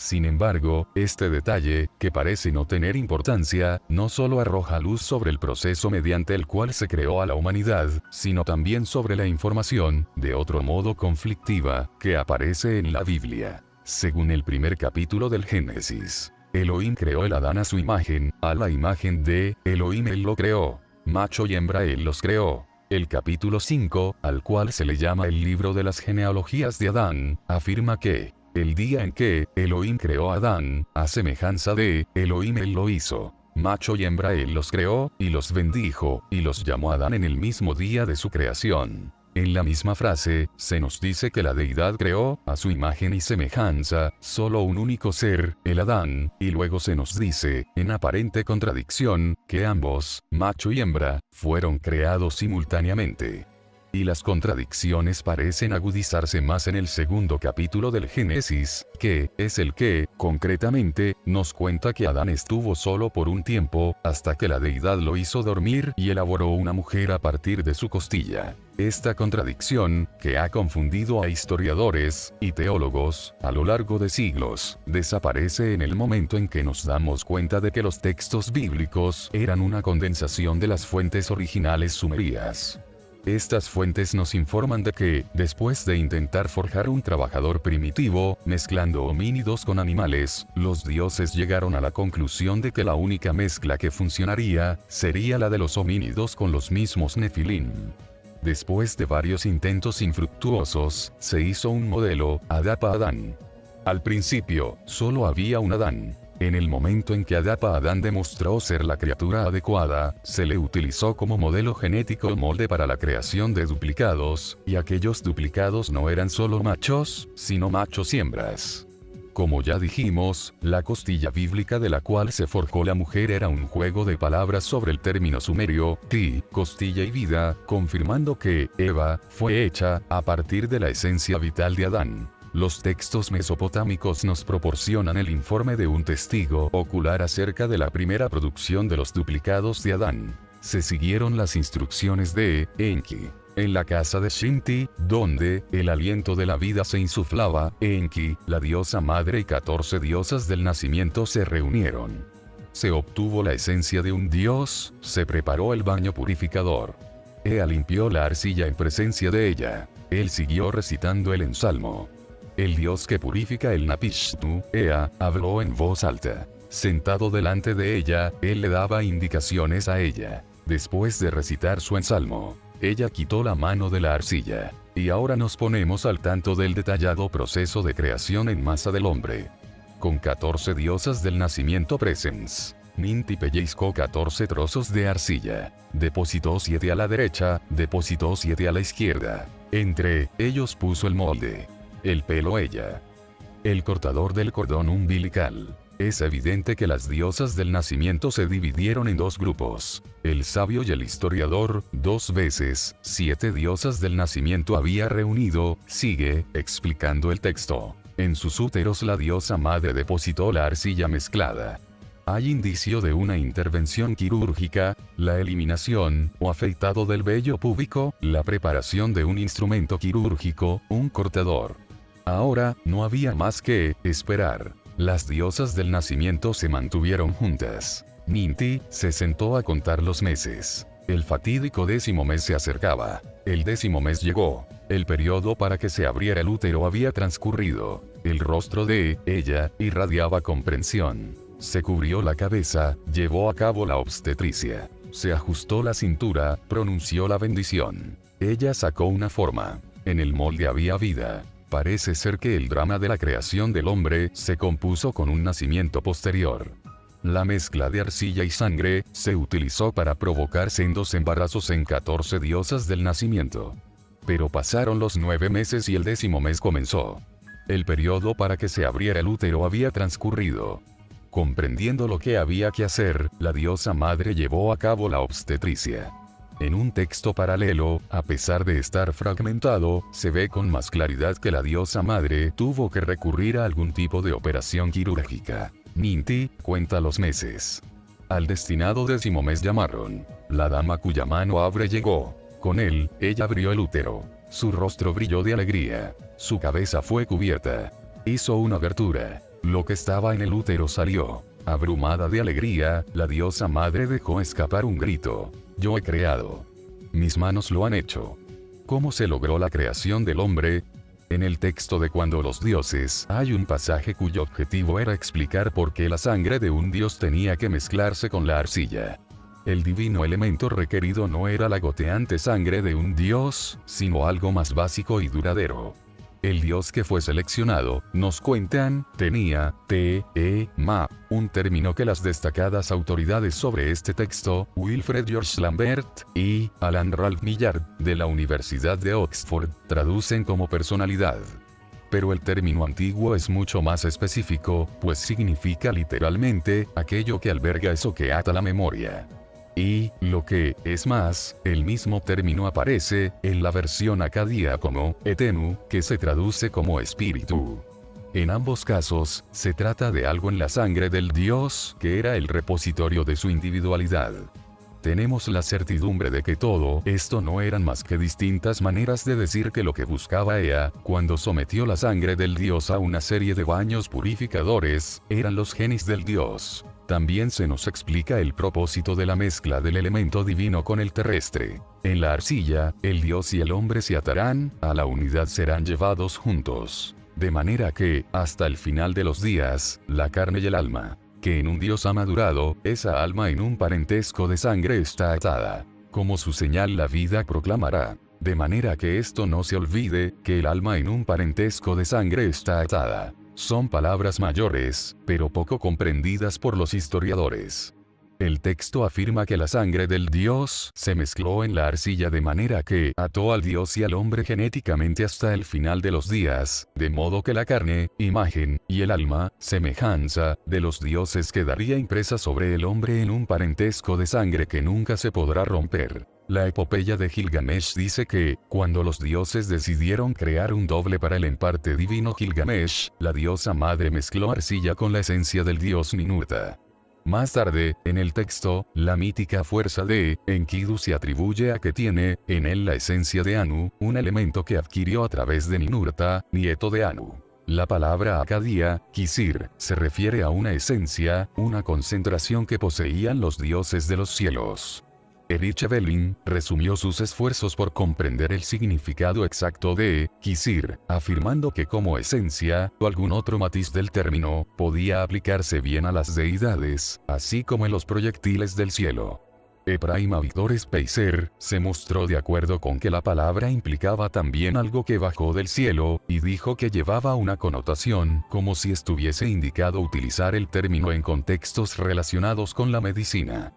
Speaker 1: Sin embargo, este detalle, que parece no tener importancia, no solo arroja luz sobre el proceso mediante el cual se creó a la humanidad, sino también sobre la información, de otro modo conflictiva, que aparece en la Biblia. Según el primer capítulo del Génesis, Elohim creó el Adán a su imagen, a la imagen de Elohim él lo creó. Macho y hembra él los creó. El capítulo 5, al cual se le llama el libro de las genealogías de Adán, afirma que el día en que Elohim creó a Adán, a semejanza de Elohim él lo hizo. Macho y hembra él los creó, y los bendijo, y los llamó Adán en el mismo día de su creación. En la misma frase, se nos dice que la deidad creó, a su imagen y semejanza, solo un único ser, el Adán, y luego se nos dice, en aparente contradicción, que ambos, macho y hembra, fueron creados simultáneamente. Y las contradicciones parecen agudizarse más en el segundo capítulo del Génesis, que es el que, concretamente, nos cuenta que Adán estuvo solo por un tiempo, hasta que la deidad lo hizo dormir y elaboró una mujer a partir de su costilla. Esta contradicción, que ha confundido a historiadores y teólogos a lo largo de siglos, desaparece en el momento en que nos damos cuenta de que los textos bíblicos eran una condensación de las fuentes originales sumerias. Estas fuentes nos informan de que, después de intentar forjar un trabajador primitivo, mezclando homínidos con animales, los dioses llegaron a la conclusión de que la única mezcla que funcionaría, sería la de los homínidos con los mismos Nefilim. Después de varios intentos infructuosos, se hizo un modelo, Adapa Adán. Al principio, solo había un Adán. En el momento en que Adapa Adán demostró ser la criatura adecuada, se le utilizó como modelo genético o molde para la creación de duplicados, y aquellos duplicados no eran solo machos, sino machos y hembras. Como ya dijimos, la costilla bíblica de la cual se forjó la mujer era un juego de palabras sobre el término sumerio, ti, costilla y vida, confirmando que Eva fue hecha a partir de la esencia vital de Adán. Los textos mesopotámicos nos proporcionan el informe de un testigo ocular acerca de la primera producción de los duplicados de Adán. Se siguieron las instrucciones de Enki. En la casa de Shinti, donde el aliento de la vida se insuflaba, Enki, la diosa madre y 14 diosas del nacimiento se reunieron. Se obtuvo la esencia de un dios, se preparó el baño purificador. Ea limpió la arcilla en presencia de ella. Él siguió recitando el ensalmo. El dios que purifica el Napishnu, Ea, habló en voz alta. Sentado delante de ella, él le daba indicaciones a ella. Después de recitar su ensalmo, ella quitó la mano de la arcilla. Y ahora nos ponemos al tanto del detallado proceso de creación en masa del hombre. Con 14 diosas del nacimiento presens, Ninti pellizcó 14 trozos de arcilla. Depositó 7 a la derecha, depositó 7 a la izquierda. Entre ellos puso el molde. El pelo ella. El cortador del cordón umbilical. Es evidente que las diosas del nacimiento se dividieron en dos grupos. El sabio y el historiador, 2 veces, 7 diosas del nacimiento había reunido, sigue, explicando el texto. En sus úteros la diosa madre depositó la arcilla mezclada. Hay indicio de una intervención quirúrgica, la eliminación o afeitado del vello púbico, la preparación de un instrumento quirúrgico, un cortador. Ahora, no había más que esperar. Las diosas del nacimiento se mantuvieron juntas. Ninti se sentó a contar los meses. El fatídico 10º mes se acercaba. El 10º mes llegó. El periodo para que se abriera el útero había transcurrido. El rostro de ella irradiaba comprensión. Se cubrió la cabeza, llevó a cabo la obstetricia. Se ajustó la cintura, pronunció la bendición. Ella sacó una forma. En el molde había vida. Parece ser que el drama de la creación del hombre se compuso con un nacimiento posterior. La mezcla de arcilla y sangre se utilizó para provocar sendos embarazos en 14 diosas del nacimiento. Pero pasaron los 9 meses y el 10º mes comenzó. El periodo para que se abriera el útero había transcurrido. Comprendiendo lo que había que hacer, la diosa madre llevó a cabo la obstetricia. En un texto paralelo, a pesar de estar fragmentado, se ve con más claridad que la diosa madre tuvo que recurrir a algún tipo de operación quirúrgica. Ninti cuenta los meses. Al destinado 10º mes llamaron. La dama cuya mano abre llegó. Con él, ella abrió el útero. Su rostro brilló de alegría. Su cabeza fue cubierta. Hizo una abertura. Lo que estaba en el útero salió. Abrumada de alegría, la diosa madre dejó escapar un grito. Yo he creado. Mis manos lo han hecho. ¿Cómo se logró la creación del hombre? En el texto de Cuando los dioses hay un pasaje cuyo objetivo era explicar por qué la sangre de un dios tenía que mezclarse con la arcilla. El divino elemento requerido no era la goteante sangre de un dios, sino algo más básico y duradero. El dios que fue seleccionado, nos cuentan, tenía, ma, un término que las destacadas autoridades sobre este texto, Wilfred George Lambert y Alan Ralph Millard, de la Universidad de Oxford, traducen como personalidad. Pero el término antiguo es mucho más específico, pues significa literalmente, aquello que alberga eso que ata la memoria. Y, lo que, es más, el mismo término aparece, en la versión acadía como, etenu, que se traduce como espíritu. En ambos casos, se trata de algo en la sangre del dios, que era el repositorio de su individualidad. Tenemos la certidumbre de que todo esto no eran más que distintas maneras de decir que lo que buscaba Ea, cuando sometió la sangre del dios a una serie de baños purificadores, eran los genes del dios. También se nos explica el propósito de la mezcla del elemento divino con el terrestre. En la arcilla, el dios y el hombre se atarán, a la unidad serán llevados juntos. De manera que, hasta el final de los días, la carne y el alma, que en un dios ha madurado, esa alma en un parentesco de sangre está atada. Como su señal la vida proclamará. De manera que esto no se olvide, que el alma en un parentesco de sangre está atada. Son palabras mayores, pero poco comprendidas por los historiadores. El texto afirma que la sangre del dios se mezcló en la arcilla de manera que ató al dios y al hombre genéticamente hasta el final de los días, de modo que la carne, imagen, y el alma, semejanza, de los dioses quedaría impresa sobre el hombre en un parentesco de sangre que nunca se podrá romper. La epopeya de Gilgamesh dice que, cuando los dioses decidieron crear un doble para el emparte divino Gilgamesh, la diosa madre mezcló arcilla con la esencia del dios Ninurta. Más tarde, en el texto, la mítica fuerza de Enkidu se atribuye a que tiene, en él la esencia de Anu, un elemento que adquirió a través de Ninurta, nieto de Anu. La palabra acadía, Kisir, se refiere a una esencia, una concentración que poseían los dioses de los cielos. Erich Evelyn resumió sus esfuerzos por comprender el significado exacto de Kisir, afirmando que como esencia, o algún otro matiz del término, podía aplicarse bien a las deidades, así como en los proyectiles del cielo. Ephraim Avigdor Speiser se mostró de acuerdo con que la palabra implicaba también algo que bajó del cielo, y dijo que llevaba una connotación, como si estuviese indicado utilizar el término en contextos relacionados con la medicina.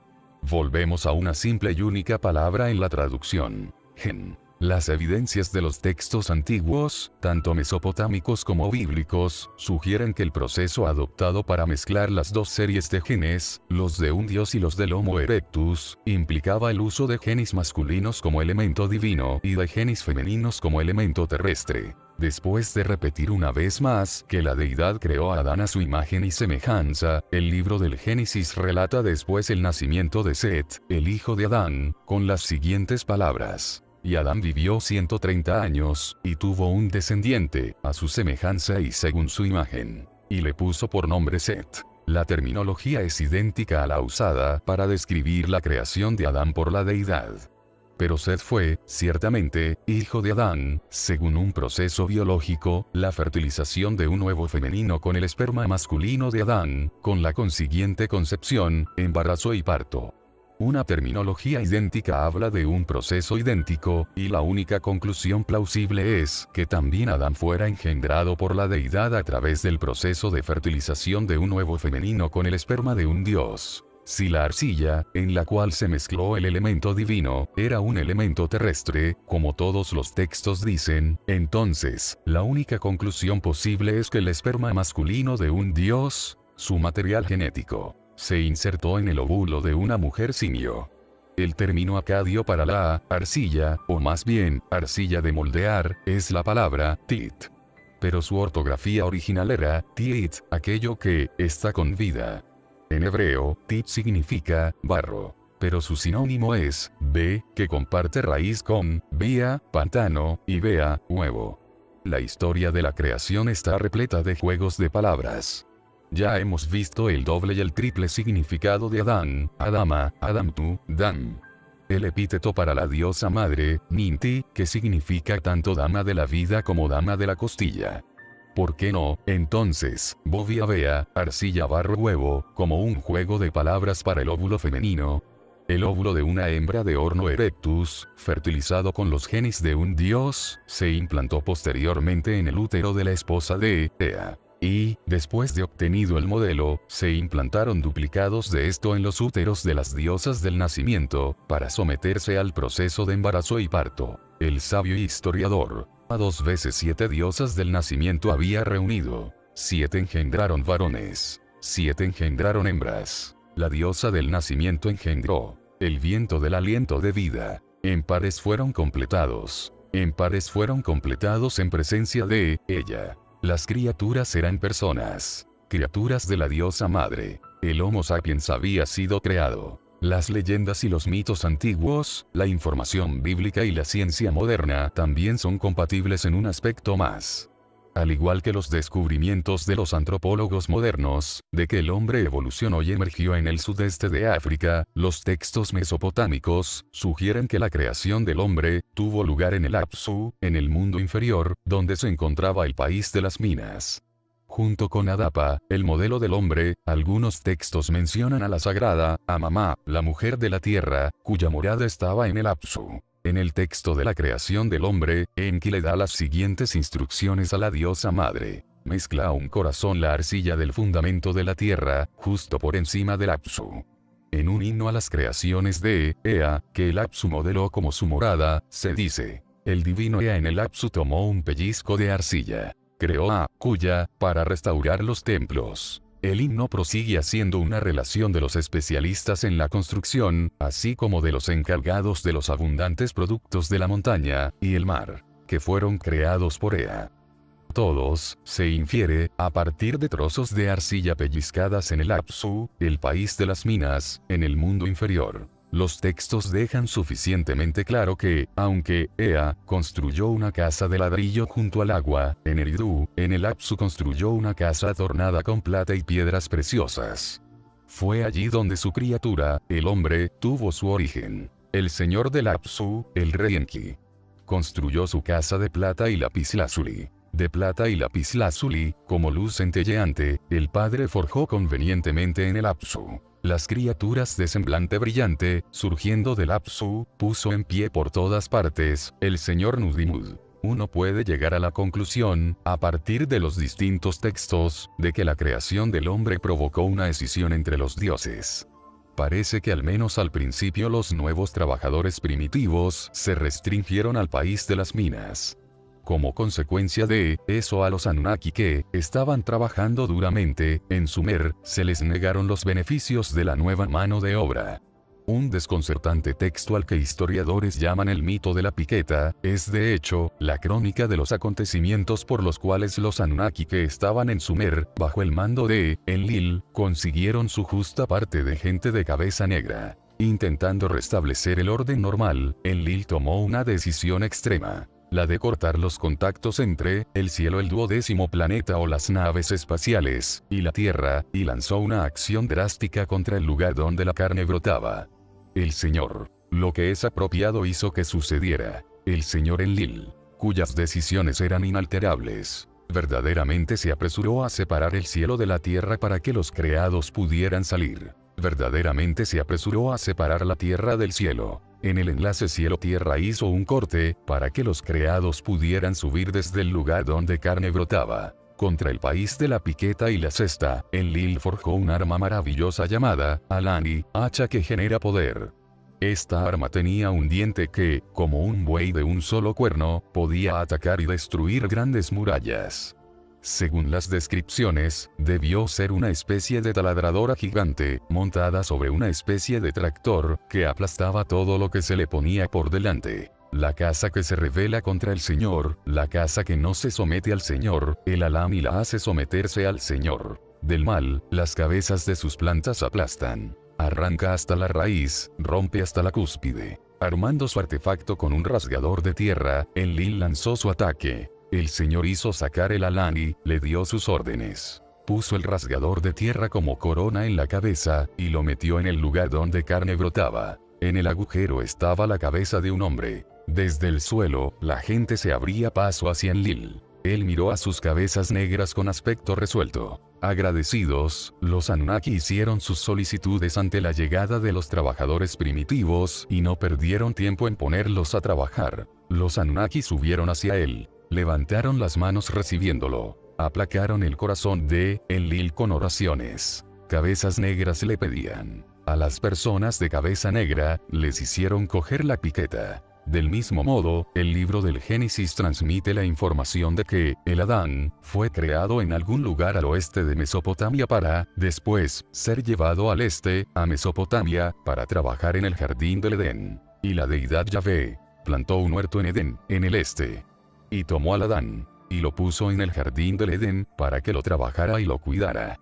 Speaker 1: Volvemos a una simple y única palabra en la traducción: gen. Las evidencias de los textos antiguos, tanto mesopotámicos como bíblicos, sugieren que el proceso adoptado para mezclar las dos series de genes, los de un dios y los del Homo erectus, implicaba el uso de genes masculinos como elemento divino y de genes femeninos como elemento terrestre. Después de repetir una vez más que la deidad creó a Adán a su imagen y semejanza, el libro del Génesis relata después el nacimiento de Set, el hijo de Adán, con las siguientes palabras: y Adán vivió 130 años, y tuvo un descendiente, a su semejanza y según su imagen. Y le puso por nombre Set. La terminología es idéntica a la usada para describir la creación de Adán por la deidad. Pero Set fue, ciertamente, hijo de Adán, según un proceso biológico, la fertilización de un huevo femenino con el esperma masculino de Adán, con la consiguiente concepción, embarazo y parto. Una terminología idéntica habla de un proceso idéntico, y la única conclusión plausible es que también Adán fuera engendrado por la deidad a través del proceso de fertilización de un huevo femenino con el esperma de un dios. Si la arcilla, en la cual se mezcló el elemento divino, era un elemento terrestre, como todos los textos dicen, entonces, la única conclusión posible es que el esperma masculino de un dios, su material genético, se insertó en el óvulo de una mujer simio. El término acadio para la arcilla, o más bien, arcilla de moldear, es la palabra tit. Pero su ortografía original era tit, aquello que está con vida. En hebreo, tit significa barro, pero su sinónimo es be, que comparte raíz con bia, pantano, y bea, huevo. La historia de la creación está repleta de juegos de palabras. Ya hemos visto el doble y el triple significado de Adán, Adama, Adamtu, Dan. El epíteto para la diosa madre, Ninti, que significa tanto dama de la vida como dama de la costilla. ¿Por qué no, entonces, bovia bea, arcilla barro huevo, como un juego de palabras para el óvulo femenino? El óvulo de una hembra de Homo erectus, fertilizado con los genes de un dios, se implantó posteriormente en el útero de la esposa de Ea. Y, después de obtenido el modelo, se implantaron duplicados de esto en los úteros de las diosas del nacimiento, para someterse al proceso de embarazo y parto. El sabio historiador, a 2 veces 7 diosas del nacimiento había reunido. 7 engendraron varones. 7 engendraron hembras. La diosa del nacimiento engendró el viento del aliento de vida. En pares fueron completados. En pares fueron completados en presencia de ella. Las criaturas eran personas. Criaturas de la diosa madre. El Homo sapiens había sido creado. Las leyendas y los mitos antiguos, la información bíblica y la ciencia moderna también son compatibles en un aspecto más. Al igual que los descubrimientos de los antropólogos modernos, de que el hombre evolucionó y emergió en el sudeste de África, los textos mesopotámicos sugieren que la creación del hombre tuvo lugar en el Apsu, en el mundo inferior, donde se encontraba el país de las minas. Junto con Adapa, el modelo del hombre, algunos textos mencionan a la sagrada Amamá, la mujer de la tierra, cuya morada estaba en el Apsu. En el texto de la creación del hombre, Enki le da las siguientes instrucciones a la diosa madre. Mezcla a un corazón la arcilla del fundamento de la tierra, justo por encima del Apsu. En un himno a las creaciones de Ea, que el Apsu modeló como su morada, se dice: el divino Ea en el Apsu tomó un pellizco de arcilla. Creó a Kuya para restaurar los templos. El himno prosigue haciendo una relación de los especialistas en la construcción, así como de los encargados de los abundantes productos de la montaña y el mar, que fueron creados por Ea. Todos, se infiere, a partir de trozos de arcilla pellizcadas en el Apsu, el país de las minas, en el mundo inferior. Los textos dejan suficientemente claro que, aunque Ea construyó una casa de ladrillo junto al agua, en Eridu, en el Apsu construyó una casa adornada con plata y piedras preciosas. Fue allí donde su criatura, el hombre, tuvo su origen. el señor de Lapsu, el rey Enki. Construyó su casa de plata y lapislázuli. De plata y lapislázuli, como luz centelleante, el padre forjó convenientemente en el Apsu. Las criaturas de semblante brillante, surgiendo del Apsu, puso en pie por todas partes, el señor Nudimud. Uno puede llegar a la conclusión, a partir de los distintos textos, de que la creación del hombre provocó una escisión entre los dioses. Parece que al menos al principio los nuevos trabajadores primitivos se restringieron al país de las minas. Como consecuencia de eso, a los Anunnaki que estaban trabajando duramente en Sumer, se les negaron los beneficios de la nueva mano de obra. Un desconcertante texto al que historiadores llaman el mito de la piqueta, es de hecho, la crónica de los acontecimientos por los cuales los Anunnaki que estaban en Sumer, bajo el mando de Enlil, consiguieron su justa parte de gente de cabeza negra. Intentando restablecer el orden normal, Enlil tomó una decisión extrema. La de cortar los contactos entre el cielo, el 12º planeta o las naves espaciales, y la Tierra, y lanzó una acción drástica contra el lugar donde la carne brotaba. El señor, lo que es apropiado, hizo que sucediera. El señor Enlil, cuyas decisiones eran inalterables, verdaderamente se apresuró a separar el cielo de la Tierra para que los creados pudieran salir. Verdaderamente se apresuró a separar la Tierra del cielo. En el enlace cielo-tierra hizo un corte, para que los creados pudieran subir desde el lugar donde carne brotaba. Contra el país de la piqueta y la cesta, Enlil forjó un arma maravillosa llamada Alani, hacha que genera poder. Esta arma tenía un diente que, como un buey de un solo cuerno, podía atacar y destruir grandes murallas. Según las descripciones, debió ser una especie de taladradora gigante, montada sobre una especie de tractor, que aplastaba todo lo que se le ponía por delante. La casa que se rebela contra el Señor, la casa que no se somete al Señor, el Alami la hace someterse al Señor. Del mal, las cabezas de sus plantas aplastan. Arranca hasta la raíz, rompe hasta la cúspide. Armando su artefacto con un rasgador de tierra, Enlil lanzó su ataque. El Señor hizo sacar el Alani, le dio sus órdenes. Puso el rasgador de tierra como corona en la cabeza, y lo metió en el lugar donde carne brotaba. En el agujero estaba la cabeza de un hombre. Desde el suelo, la gente se abría paso hacia Enlil. Él miró a sus cabezas negras con aspecto resuelto. Agradecidos, los Anunnaki hicieron sus solicitudes ante la llegada de los trabajadores primitivos, y no perdieron tiempo en ponerlos a trabajar. Los Anunnaki subieron hacia él. Levantaron las manos recibiéndolo. Aplacaron el corazón de Enlil con oraciones. Cabezas negras le pedían. A las personas de cabeza negra, les hicieron coger la piqueta. Del mismo modo, el libro del Génesis transmite la información de que el Adán fue creado en algún lugar al oeste de Mesopotamia para, después, ser llevado al este, a Mesopotamia, para trabajar en el jardín del Edén. Y la deidad Yahvé plantó un huerto en Edén, en el este. Y tomó al Adán, y lo puso en el jardín del Edén, para que lo trabajara y lo cuidara.